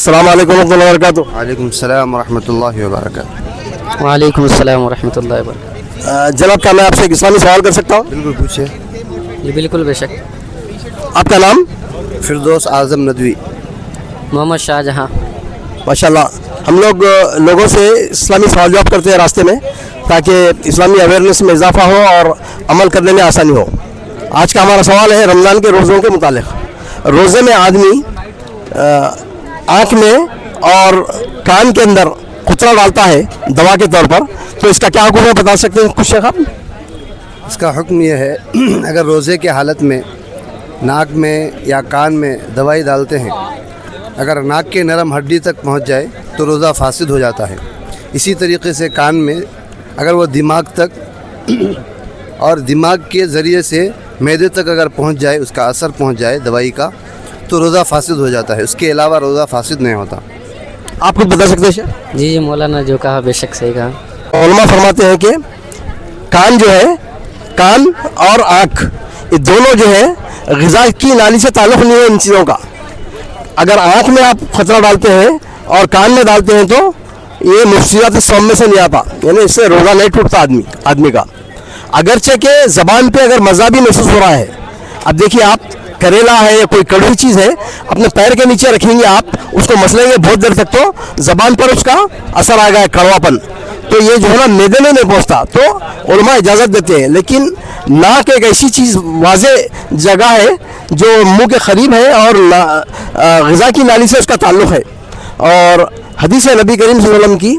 अस्सलाम वालेकुम रहमतुल्लाहि व बरकातुहू। वालेकुम सलाम रहमतुल्लाहि व बरकातुहू। वालेकुम अस्सलाम वरहमतुल्लाहि वबरकातुहू। जनाब क्या मैं आपसे एक इस्लामी सवाल कर सकता हूँ? बिल्कुल पूछिए। जी बिल्कुल बेशक। आपका नाम? फिरदौस आज़म नदवी। मोहम्मद शाहजहाँ। माशाल्लाह हम लोग लोगों से इस्लामी सवाल जवाब करते हैं रास्ते में, ताकि इस्लामी अवेयरनेस में इजाफा हो और अमल करने में आसानी हो। आज का हमारा सवाल है रमज़ान के रोज़ों के मुतालिक। रोज़े में आदमी आँख में और कान के अंदर कुचरा डालता है दवा के तौर पर, तो इसका क्या हुक्म है बता सकते हैं कुछ शेख आप? इसका हुक्म यह है अगर रोज़े की हालत में नाक में या कान में दवाई डालते हैं, अगर नाक के नरम हड्डी तक पहुंच जाए तो रोज़ा फासिद हो जाता है। इसी तरीके से कान में अगर वो दिमाग तक और दिमाग के ज़रिए से मैदे तक अगर पहुंच जाए, उसका असर पहुंच जाए दवाई का, तो रोज़ा फासिद हो जाता है। उसके अलावा रोज़ा फासिद नहीं होता। आप कुछ बता सकते हैं शेख? जी जी मौलाना जो कहा बेशक सही कहा। उलमा फरमाते हैं कि कान जो है, कान और आँख ये दोनों जो है ग़िज़ा की नाली से ताल्लुक़ नहीं है इन चीज़ों का। अगर आँख में आप खतरा डालते हैं और कान में डालते हैं तो ये मुफ्सिदात सौम में से नहीं आता, यानी इससे रोज़ा नहीं टूटता आदमी का। अगरचे के ज़बान पे अगर मज़ा भी महसूस हो रहा है, अब देखिए आप करेला है या कोई कड़वी चीज़ है, अपने पैर के नीचे रखेंगे, आप उसको मसलेंगे बहुत देर तक तो ज़बान पर उसका असर आ गया, कड़वापन, तो ये जो है ना मैदे में नहीं पहुँचता, तो उलमा इजाज़त देते हैं। लेकिन नाक एक ऐसी चीज़ वाज़े जगह है जो मुंह के करीब है और ग़िज़ा की नाली से उसका ताल्लुक़ है। और हदीस है नबी करीम सल्लल्लाहु अलैहि वसल्लम की,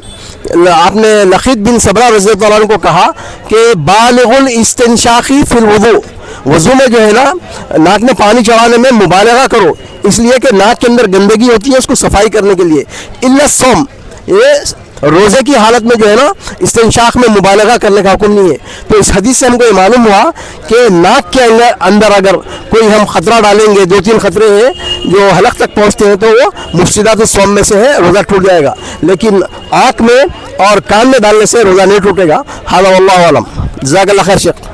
आपने लखीत बिन सबरा रज़ियल्लाहु अन्हु को कहा कि बालिगुल इस्तिंशाक़ी फिल वुज़ू, वज़ू में जो है ना नाक में पानी चढ़ाने में मुबालगा करो, इसलिए कि नाक के अंदर गंदगी होती है, उसको सफाई करने के लिए। इल्ला सौम, ये रोज़े की हालत में जो है ना इस्तिंशाक़ में मुबालगा करने का हुक्म नहीं है। तो इस हदीस से हमको ये मालूम हुआ कि नाक के अंदर अगर कोई हम ख़तरा डालेंगे, 2-3 ख़तरे हैं जो हलक तक पहुँचते हैं, तो वो मुफ्सिदात सौम में से है, रोज़ा टूट जाएगा। लेकिन आँख में और कान में डालने से रोज़ा नहीं टूटेगा। हाज़ा वल्लाहु आलम। जज़ाकल्लाह खैर शेख।